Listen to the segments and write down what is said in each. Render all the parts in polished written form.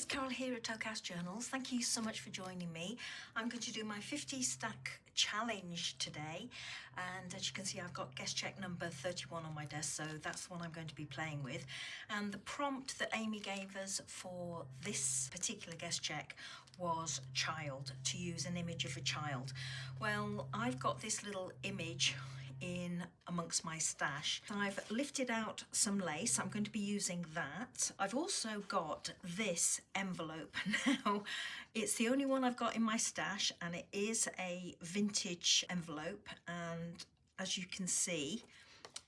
it's Carol here at Tokaz Journals. Thank you so much for joining me. I'm going to do my 50 stack challenge today, and as you can see I've got guest check number 31 on my desk, so that's the one I'm going to be playing with. And the prompt that Amy gave us for this particular guest check was child, to use an image of a child. Well, I've got this little image in amongst my stash. I've lifted out some lace. I'm going to be using that. I've also got this envelope. Now, it's the only one I've got in my stash, and it is a vintage envelope, and as you can see,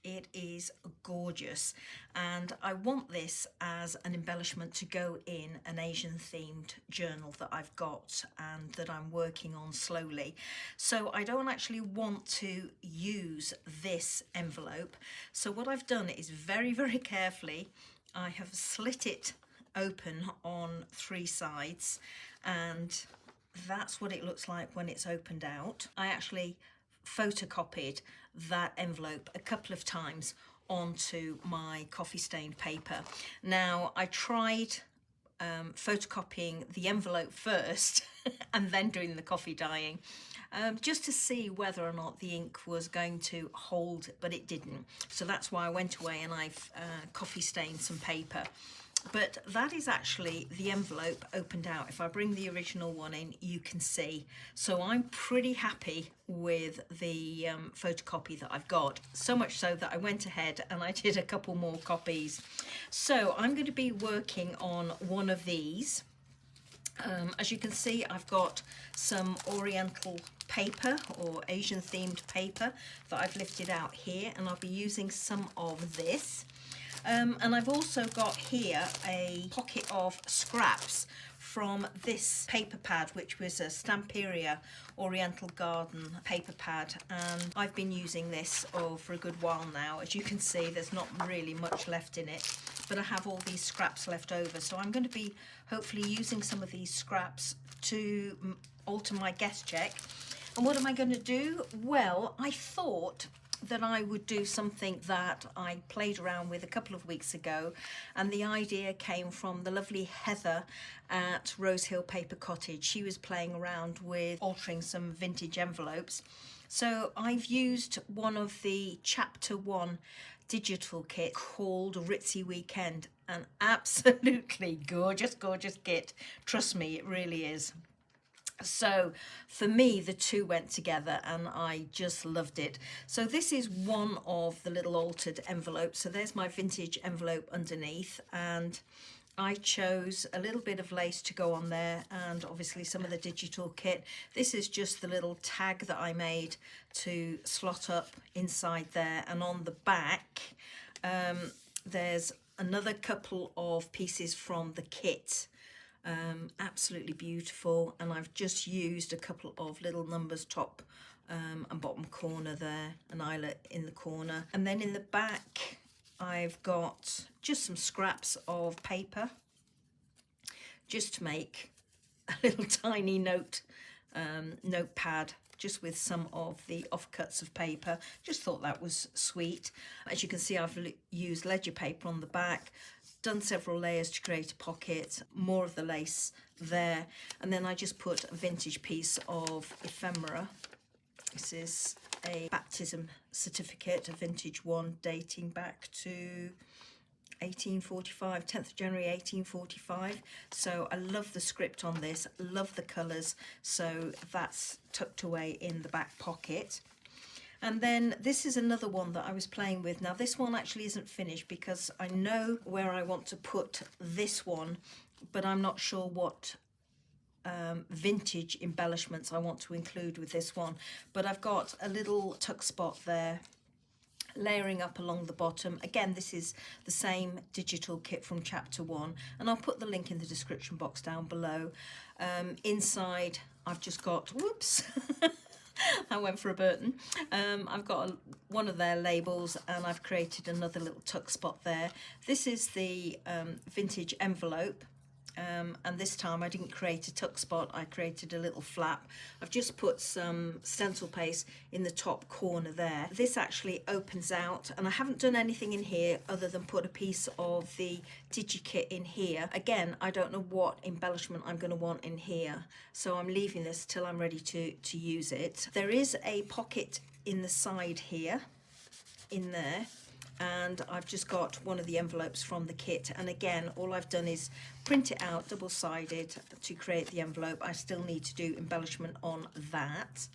it is gorgeous, and I want this as an embellishment to go in an Asian themed journal that I've got and that I'm working on slowly. So I don't actually want to use this envelope. So what I've done is very, very carefully, I have slit it open on 3 sides, and that's what it looks like when it's opened out. I actually photocopied that envelope a couple of times onto my coffee stained paper. Now, I tried photocopying the envelope first and then doing the coffee dyeing, just to see whether or not the ink was going to hold, but it didn't. So that's why I went away and I've coffee stained some paper. But that is actually the envelope opened out. If I bring the original one in, you can see. So I'm pretty happy with the photocopy that I've got. So much so that I went ahead and I did a couple more copies. So I'm going to be working on one of these. As you can see, I've got some Oriental paper or Asian themed paper that I've lifted out here, and I'll be using some of this. And I've also got here a pocket of scraps from this paper pad, which was a Stamperia Oriental Garden paper pad, and I've been using this for a good while now. As you can see, there's not really much left in it, but I have all these scraps left over, so I'm going to be hopefully using some of these scraps to alter my guest check. And what am I going to do? Well, I thought that I would do something that I played around with a couple of weeks ago, and the idea came from the lovely Heather at Rosehill Paper Cottage. She was playing around with altering some vintage envelopes. So I've used one of the chapter 1 digital kit called Ritzy Weekend, an absolutely gorgeous kit. Trust me, it really is. So for me, the two went together and I just loved it. So this is one of the little altered envelopes. So there's my vintage envelope underneath, and I chose a little bit of lace to go on there, and obviously some of the digital kit. This is just the little tag that I made to slot up inside there, and on the back there's another couple of pieces from the kit. Absolutely beautiful, and I've just used a couple of little numbers top and bottom corner there, an eyelet in the corner, and then in the back I've got just some scraps of paper just to make a little tiny notepad, just with some of the offcuts of paper. Just thought that was sweet. As you can see, I've used ledger paper on the back, done several layers to create a pocket, more of the lace there, and then I just put a vintage piece of ephemera. This is a baptism certificate, a vintage one dating back to 1845, 10th of January 1845. So I love the script on this, love the colours, so that's tucked away in the back pocket. And then this is another one that I was playing with. Now this one actually isn't finished because I know where I want to put this one, but I'm not sure what vintage embellishments I want to include with this one. But I've got a little tuck spot there, layering up along the bottom. Again, this is the same digital kit from chapter 1, and I'll put the link in the description box down below. Inside I've just got, whoops, I went for a Burton. I've got one of their labels, and I've created another little tuck spot there. This is the vintage envelope, and this time I didn't create a tuck spot, I created a little flap. I've just put some stencil paste in the top corner there. This actually opens out, and I haven't done anything in here other than put a piece of the DigiKit in here. Again, I don't know what embellishment I'm going to want in here, so I'm leaving this till I'm ready to use it. There is a pocket in the side here, in there, and I've just got one of the envelopes from the kit, and again all I've done is print it out double-sided to create the envelope. I still need to do embellishment on that,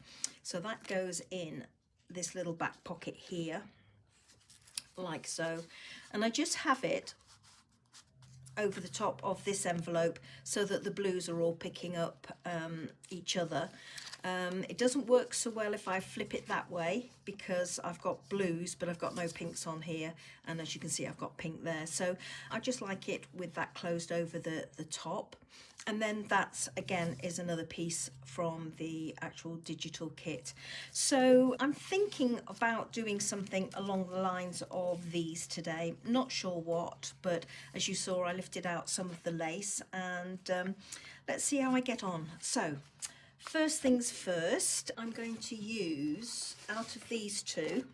so that goes in this little back pocket here like so, and I just have it over the top of this envelope so that the blues are all picking up each other. It doesn't work so well if I flip it that way because I've got blues but I've got no pinks on here, and as you can see I've got pink there, so I just like it with that closed over the top. And then that's again is another piece from the actual digital kit. So I'm thinking about doing something along the lines of these today, not sure what, but as you saw I lifted out some of the lace, and let's see how I get on. So first things first, I'm going to use, out of these two,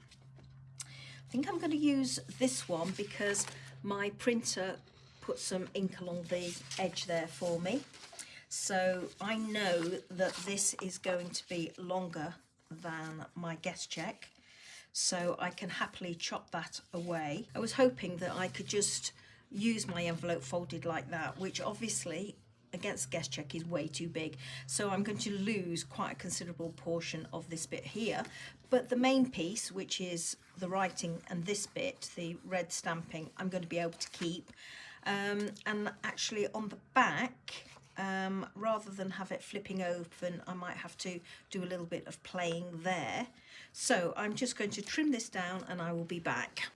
I think I'm going to use this one because my printer put some ink along the edge there for me. So I know that this is going to be longer than my guest check, so I can happily chop that away. I was hoping that I could just use my envelope folded like that, which obviously against guest check is way too big, so I'm going to lose quite a considerable portion of this bit here, but the main piece, which is the writing and this bit, the red stamping, I'm going to be able to keep. And actually on the back, rather than have it flipping open, I might have to do a little bit of playing there, so I'm just going to trim this down and I will be back.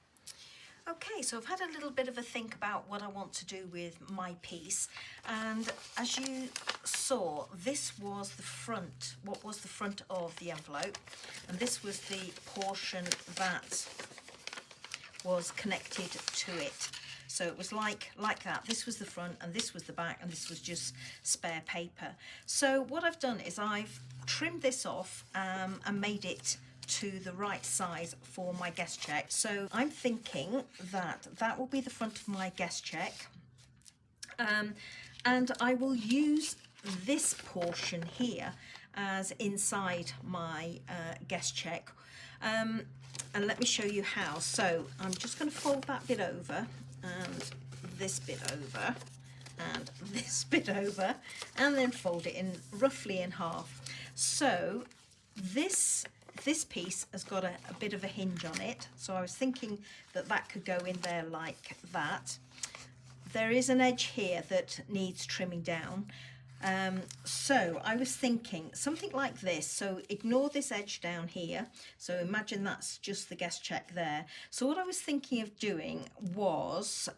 Okay, so I've had a little bit of a think about what I want to do with my piece, and as you saw, this was the front, what was the front of the envelope, and this was the portion that was connected to it. So it was like that. This was the front and this was the back, and this was just spare paper. So what I've done is I've trimmed this off and made it to the right size for my guest check. So I'm thinking that that will be the front of my guest check, and I will use this portion here as inside my guest check, and let me show you how. So I'm just going to fold that bit over and this bit over and this bit over, and then fold it in roughly in half. So this piece has got a bit of a hinge on it, so I was thinking that that could go in there like that. There is an edge here that needs trimming down, so I was thinking something like this. So ignore this edge down here, so imagine that's just the guest check there. So what I was thinking of doing was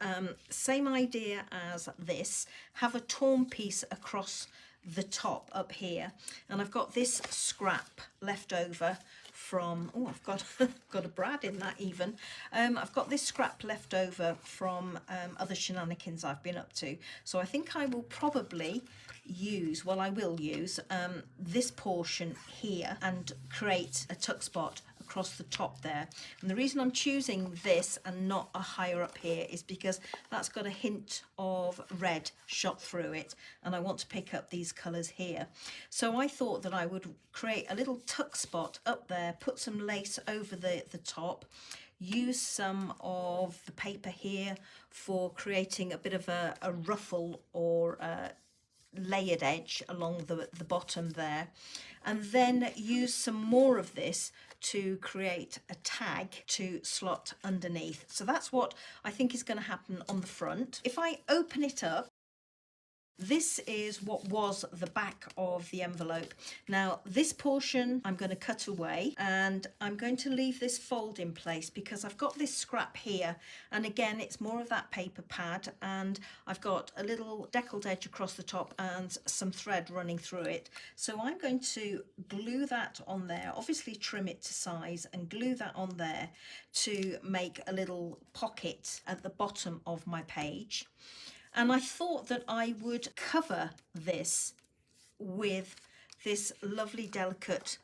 same idea as this, have a torn piece across the top up here, and I've got this scrap left over from, oh, I've got a brad in that even. I've got this scrap left over from other shenanigans I've been up to, so I think I will probably use, well, I will use this portion here and create a tuck spot across the top there. And the reason I'm choosing this and not a higher up here is because that's got a hint of red shot through it, and I want to pick up these colours here. So I thought that I would create a little tuck spot up there, put some lace over the top, use some of the paper here for creating a bit of a ruffle or layered edge along the bottom there, and then use some more of this to create a tag to slot underneath. So that's what I think is going to happen on the front. If I open it up, this is what was the back of the envelope. Now this portion I'm going to cut away, and I'm going to leave this fold in place because I've got this scrap here, and again it's more of that paper pad, and I've got a little deckled edge across the top and some thread running through it. So I'm going to glue that on there, obviously trim it to size and glue that on there to make a little pocket at the bottom of my page. And I thought that I would cover this with this lovely delicate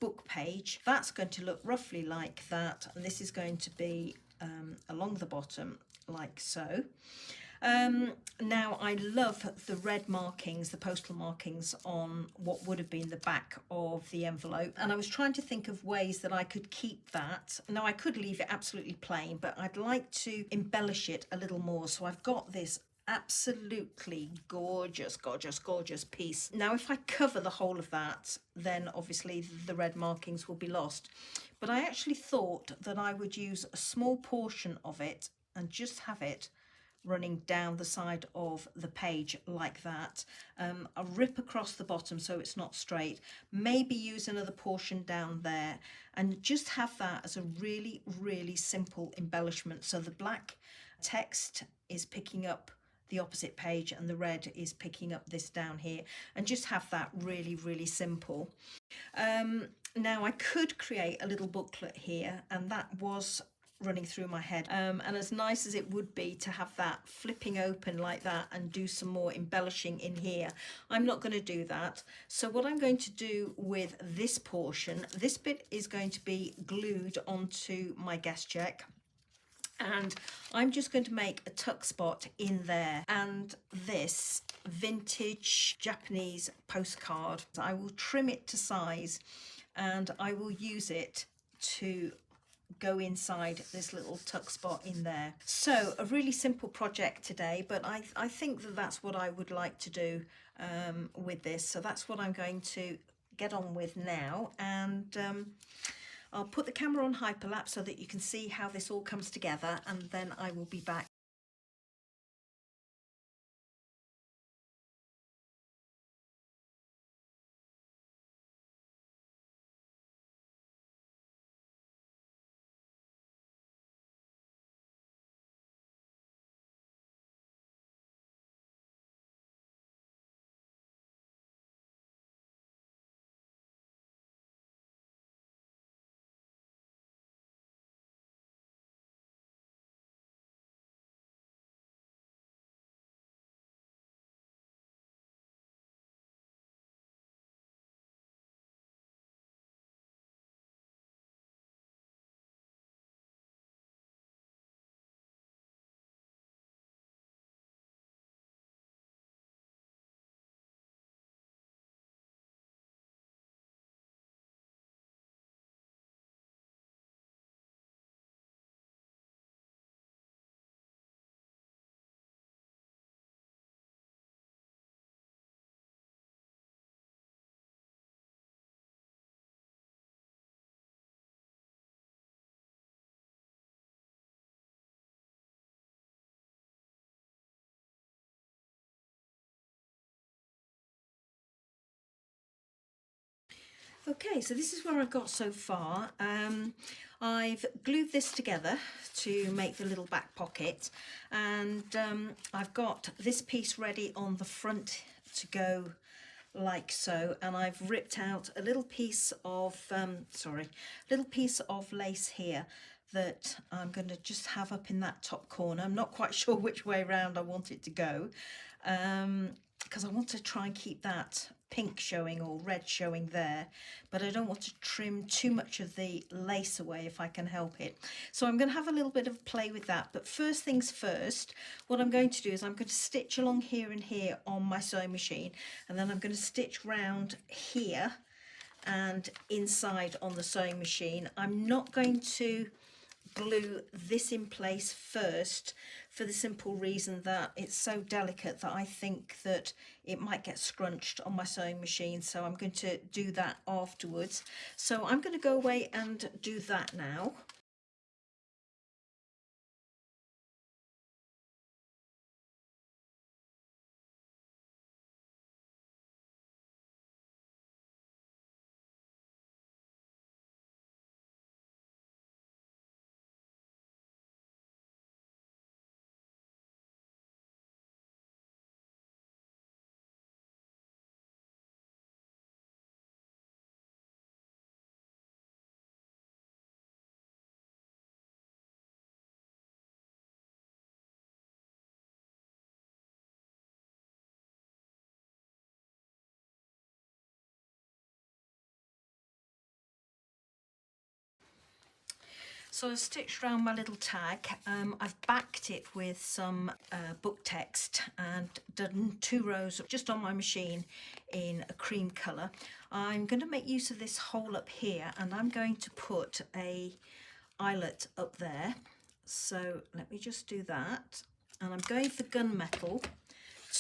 book page. That's going to look roughly like that, and this is going to be along the bottom like so. Now I love the red markings, the postal markings on what would have been the back of the envelope, and I was trying to think of ways that I could keep that. Now I could leave it absolutely plain, but I'd like to embellish it a little more, so I've got this absolutely gorgeous piece. Now if I cover the whole of that, then obviously the red markings will be lost, but I actually thought that I would use a small portion of it and just have it running down the side of the page like that. I'll rip across the bottom so it's not straight, maybe use another portion down there, and just have that as a really simple embellishment. So the black text is picking up the opposite page and the red is picking up this down here, and just have that really simple. Now I could create a little booklet here, and that was running through my head, and as nice as it would be to have that flipping open like that and do some more embellishing in here, I'm not going to do that. So what I'm going to do with this portion, this bit is going to be glued onto my guest check, and I'm just going to make a tuck spot in there. And this vintage Japanese postcard, I will trim it to size and I will use it to go inside this little tuck spot in there. So a really simple project today, but I think that that's what I would like to do with this. So that's what I'm going to get on with now, and I'll put the camera on hyperlapse so that you can see how this all comes together, and then I will be back. Okay, so this is where I got so far. I've glued this together to make the little back pocket, and I've got this piece ready on the front to go like so, and I've ripped out a little piece of lace here that I'm going to just have up in that top corner. I'm not quite sure which way around I want it to go, because I want to try and keep that pink showing or red showing there, but I don't want to trim too much of the lace away if I can help it. So I'm going to have a little bit of play with that, but first things first, what I'm going to do is I'm going to stitch along here and here on my sewing machine, and then I'm going to stitch round here and inside on the sewing machine. I'm not going to glue this in place first, for the simple reason that it's so delicate that I think that it might get scrunched on my sewing machine, so I'm going to do that afterwards. So I'm going to go away and do that now. So I've stitched around my little tag. I've backed it with some book text and done 2 rows just on my machine in a cream colour. I'm going to make use of this hole up here, and I'm going to put a eyelet up there. So let me just do that. And I'm going for gunmetal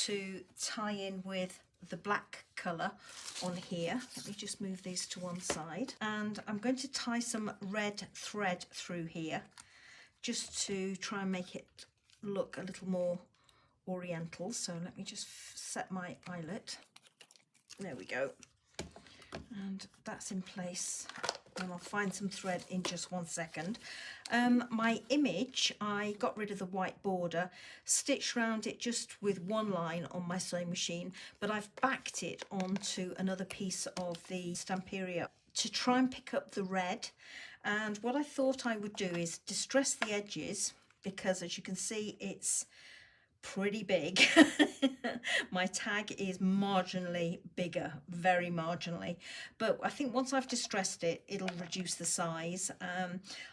to tie in with the black colour on here. Let me just move these to one side, and I'm going to tie some red thread through here just to try and make it look a little more oriental. So let me just set my eyelet. There we go, and that's in place, and I'll find some thread in just 1 second. My image, I got rid of the white border, stitched around it just with 1 line on my sewing machine, but I've backed it onto another piece of the Stamperia to try and pick up the red. And what I thought I would do is distress the edges, because as you can see, it's pretty big. My tag is marginally bigger, very marginally, but I think once I've distressed it, it'll reduce the size.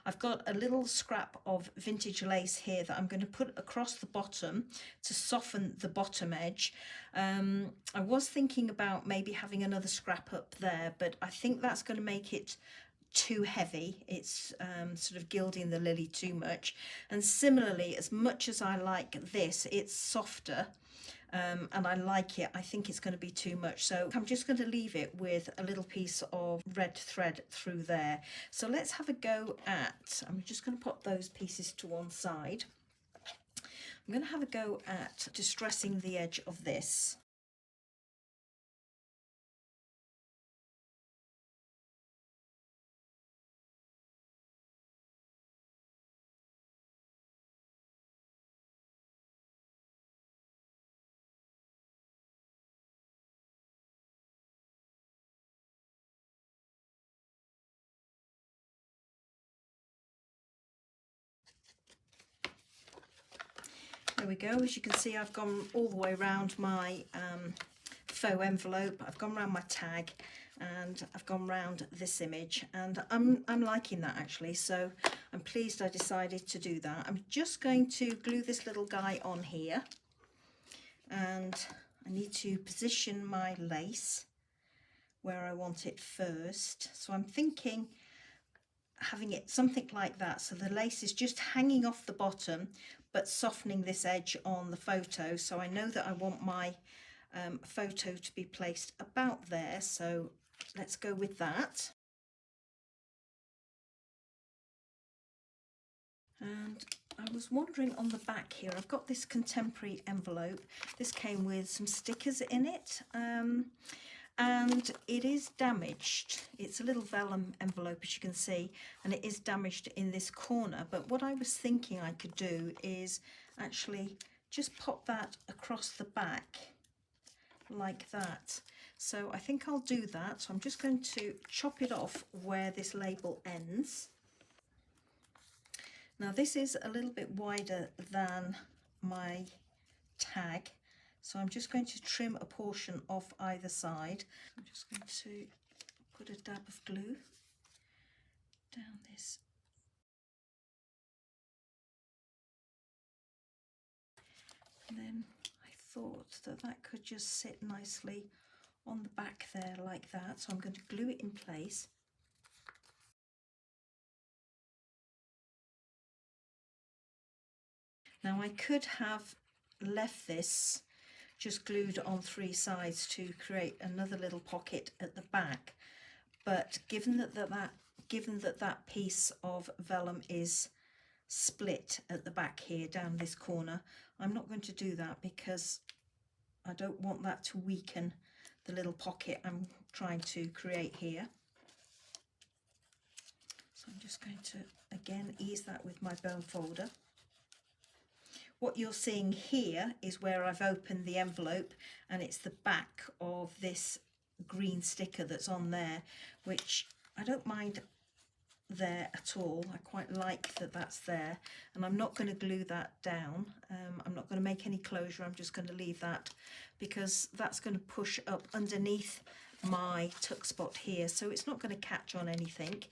I've got a little scrap of vintage lace here that I'm going to put across the bottom to soften the bottom edge. I was thinking about maybe having another scrap up there, but I think that's going to make it too heavy. It's sort of gilding the lily too much. And similarly, as much as I like this, it's softer, and I like it, I think it's going to be too much. So I'm just going to leave it with a little piece of red thread through there. So let's have a go at, I'm just going to put those pieces to one side. I'm going to have a go at distressing the edge of this. There we go. As you can see, I've gone all the way around my faux envelope. I've gone around my tag, and I've gone round this image, and I'm liking that actually. So I'm pleased I decided to do that. I'm just going to glue this little guy on here, and I need to position my lace where I want it first. So I'm thinking having it something like that, so the lace is just hanging off the bottom but softening this edge on the photo. So I know that I want my photo to be placed about there, so let's go with that. And I was wondering on the back here, I've got this contemporary envelope. This came with some stickers in it, and it is damaged. It's a little vellum envelope, as you can see, and it is damaged in this corner. But what I was thinking I could do is actually just pop that across the back like that. So I think I'll do that. So I'm just going to chop it off where this label ends. Now this is a little bit wider than my tag, so I'm just going to trim a portion off either side. I'm just going to put a dab of glue down this. And then I thought that that could just sit nicely on the back there like that. So I'm going to glue it in place. Now I could have left this just glued on 3 sides to create another little pocket at the back, but given that that piece of vellum is split at the back here down this corner, I'm not going to do that because I don't want that to weaken the little pocket I'm trying to create here. So I'm just going to again ease that with my bone folder. What you're seeing here is where I've opened the envelope, and it's the back of this green sticker that's on there, which I don't mind there at all. I quite like that that's there, and I'm not going to glue that down. I'm not going to make any closure. I'm just going to leave that because that's going to push up underneath my tuck spot here, so it's not going to catch on anything.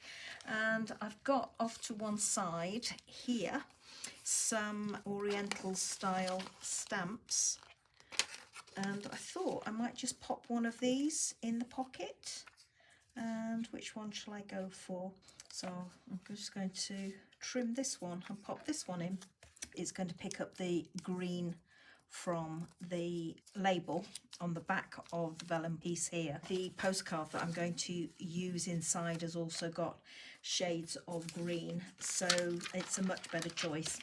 And I've got off to one side here some Oriental style stamps, and I thought I might just pop one of these in the pocket. And which one shall I go for? So I'm just going to trim this one and pop this one in. It's going to pick up the green from the label on the back of the vellum piece here. The postcard that I'm going to use inside has also got shades of green, so it's a much better choice.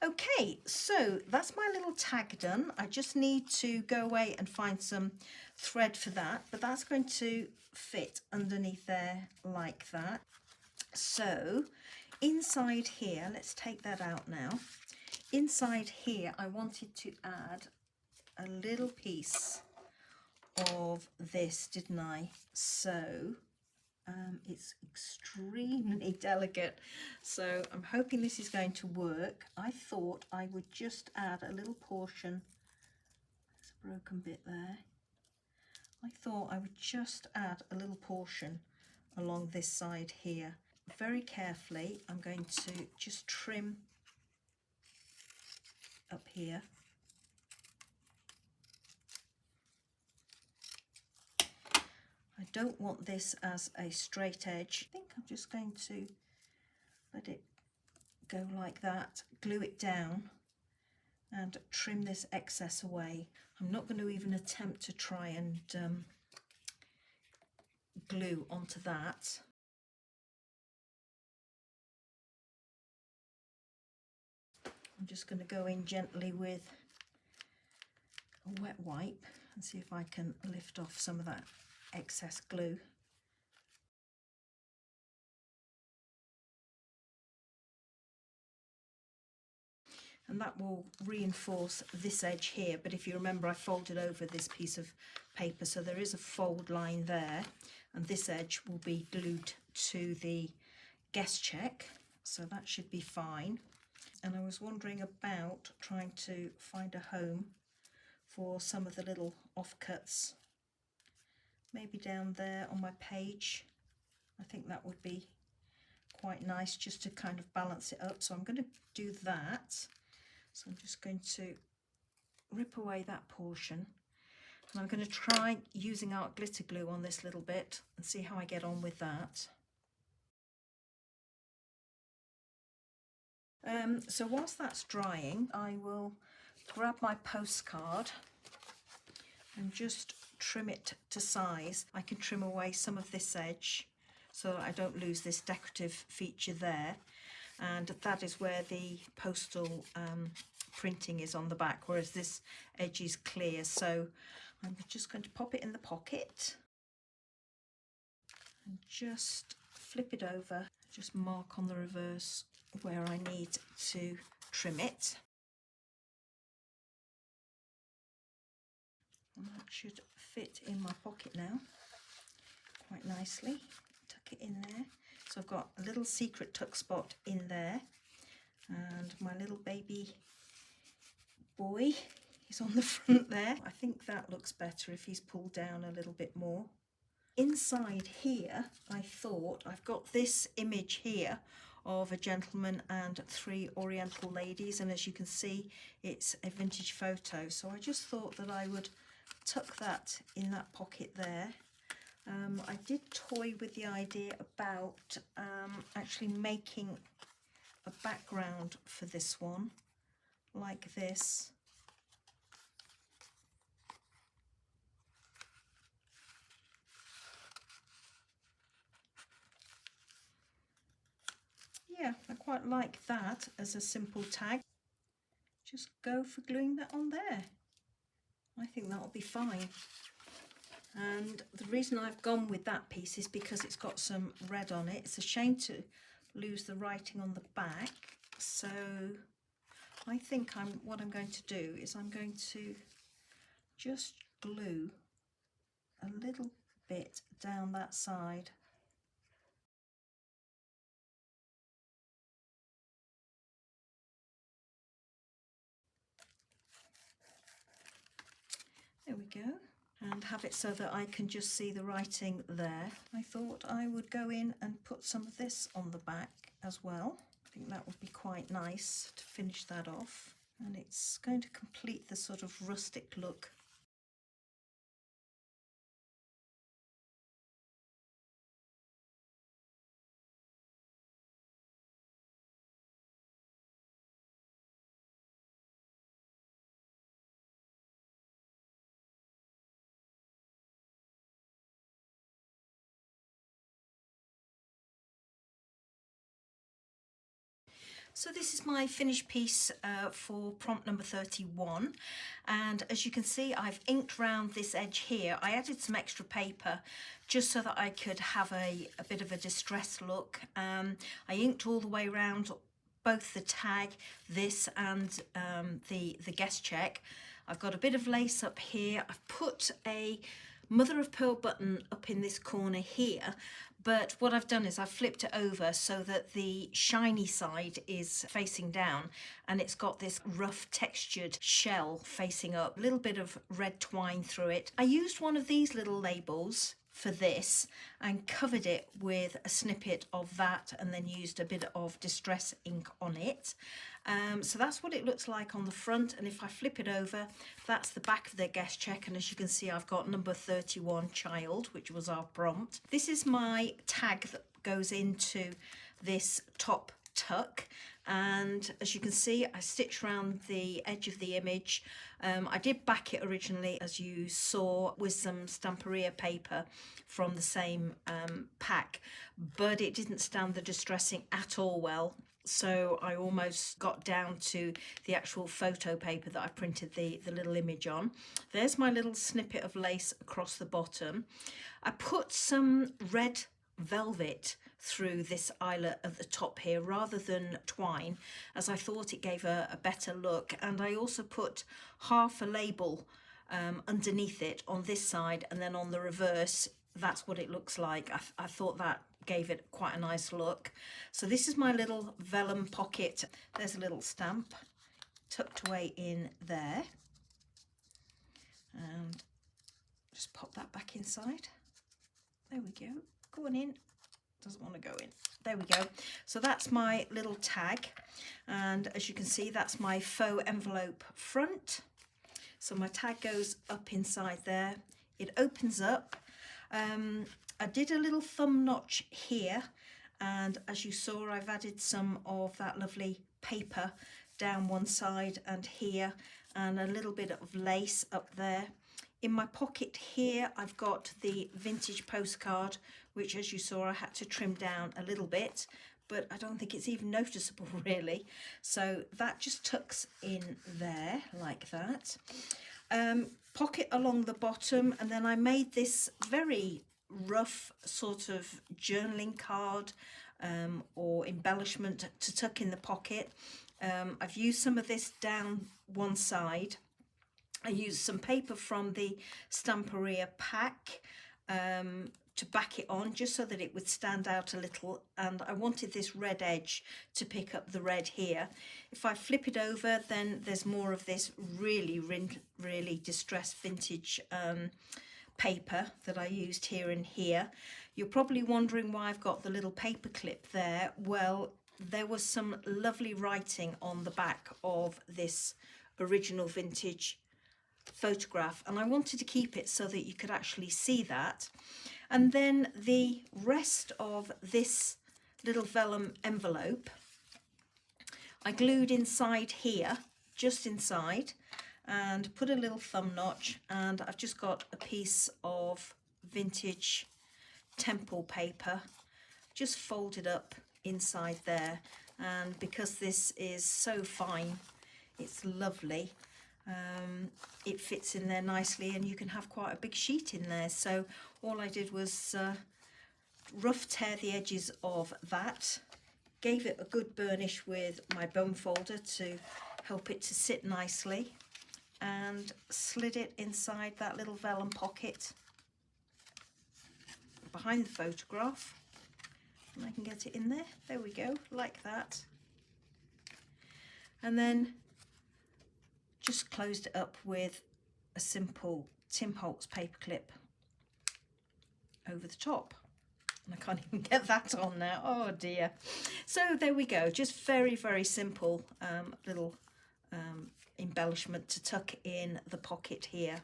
Okay, so that's my little tag done. I just need to go away and find some thread for that, but that's going to fit underneath there like that. So inside here, let's take that out now. Inside here, I wanted to add a little piece of this, didn't I? So it's extremely delicate, so I'm hoping this is going to work. I thought I would just add a little portion. There's a broken bit there. I thought I would just add a little portion along this side here. Very carefully, I'm going to just trim up here. I don't want this as a straight edge. I think I'm just going to let it go like that, glue it down and trim this excess away. I'm not going to even attempt to try and glue onto that. I'm just going to go in gently with a wet wipe and see if I can lift off some of that excess glue. And that will reinforce this edge here, but if you remember, I folded over this piece of paper, so there is a fold line there, and this edge will be glued to the guest check, so that should be fine. And I was wondering about trying to find a home for some of the little offcuts, maybe down there on my page. I think that would be quite nice just to kind of balance it up, so I'm going to do that. So I'm just going to rip away that portion, and I'm going to try using art glitter glue on this little bit and see how I get on with that. So whilst that's drying, I will grab my postcard and just trim it to size. I can trim away some of this edge so that I don't lose this decorative feature there, and that is where the postal printing is on the back, whereas this edge is clear. So I'm just going to pop it in the pocket and just flip it over, just mark on the reverse where I need to trim it. And that should fit in my pocket now quite nicely. Tuck it in there. So I've got a little secret tuck spot in there, and my little baby boy is on the front there. I think that looks better if he's pulled down a little bit more. Inside here, I thought I've got this image here of a gentleman and 3 Oriental ladies, and as you can see, it's a vintage photo, so I just thought that I would tuck that in that pocket there. I did toy with the idea about actually making a background for this one like this. Yeah, I quite like that as a simple tag. Just go for gluing that on there. I think that'll be fine. And the reason I've gone with that piece is because it's got some red on it. It's a shame to lose the writing on the back, so I think what I'm going to do is I'm going to just glue a little bit down that side. There we go. and have it so that I can just see the writing there. I thought I would go in and put some of this on the back as well. I think that would be quite nice to finish that off, and it's going to complete the sort of rustic look. So this is my finished piece for prompt number 31, and as you can see, I've inked round this edge here. I added some extra paper just so that I could have a bit of a distressed look. I inked all the way around both the tag, this, and the guest check. I've got a bit of lace up here. I've put a mother of pearl button up in this corner here, but what I've done is I've flipped it over so that the shiny side is facing down, and it's got this rough textured shell facing up, a little bit of red twine through it. I used one of these little labels for this and covered it with a snippet of that, and then used a bit of distress ink on it. So that's what it looks like on the front, and if I flip it over, that's the back of their guest check, and as you can see, I've got number 31, child, which was our prompt. This is my tag that goes into this top tuck, and as you can see, I stitched around the edge of the image. I did back it originally, as you saw, with some Stamperia paper from the same pack, but it didn't stand the distressing at all well. So I almost got down to the actual photo paper that I printed the little image on. There's my little snippet of lace across the bottom. I put some red velvet through this eyelet at the top here rather than twine, as I thought it gave a better look. And I also put half a label underneath it on this side, and then on the reverse, that's what it looks like. I thought that gave it quite a nice look. So this is my little vellum pocket. There's a little stamp tucked away in there, and just pop that back inside. There we go. Go on in. Doesn't want to go in. There we go. So that's my little tag, and as you can see, that's my faux envelope front. So my tag goes up inside there. It opens up. I did a little thumb notch here, and as you saw, I've added some of that lovely paper down one side and here, and a little bit of lace up there. In my pocket here, I've got the vintage postcard, which, as you saw, I had to trim down a little bit, but I don't think it's even noticeable really. So that just tucks in there like that. Pocket along the bottom, and then I made this very rough sort of journaling card or embellishment to tuck in the pocket. I've used some of this down one side. I used some paper from the Stamperia pack to back it on, just so that it would stand out a little, and I wanted this red edge to pick up the red here. If I flip it over, then there's more of this really distressed vintage paper that I used here and here. You're probably wondering why I've got the little paper clip there. Well, there was some lovely writing on the back of this original vintage photograph, and I wanted to keep it so that you could actually see that. And then the rest of this little vellum envelope I glued inside here, just inside, and put a little thumb notch, and I've just got a piece of vintage temple paper just folded up inside there. And because this is so fine, it's lovely. It fits in there nicely, and you can have quite a big sheet in there. So all I did was rough tear the edges of that, gave it a good burnish with my bone folder to help it to sit nicely, and slid it inside that little vellum pocket behind the photograph, and I can get it in there. There we go, like that. And then just closed it up with a simple Tim Holtz paperclip over the top. And I can't even get that on now. Oh dear. So there we go. Just very, very simple little embellishment to tuck in the pocket here.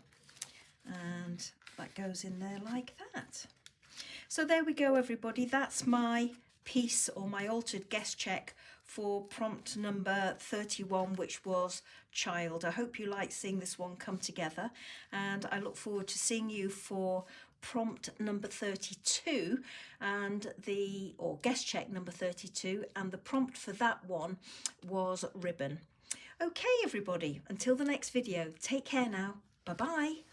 And that goes in there like that. So there we go, everybody. That's my piece, or my altered guest check for prompt number 31, which was child. I hope you like seeing this one come together, and I look forward to seeing you for prompt number 32 and or guest check number 32, and the prompt for that one was ribbon. Okay, everybody, until the next video, take care now. Bye bye.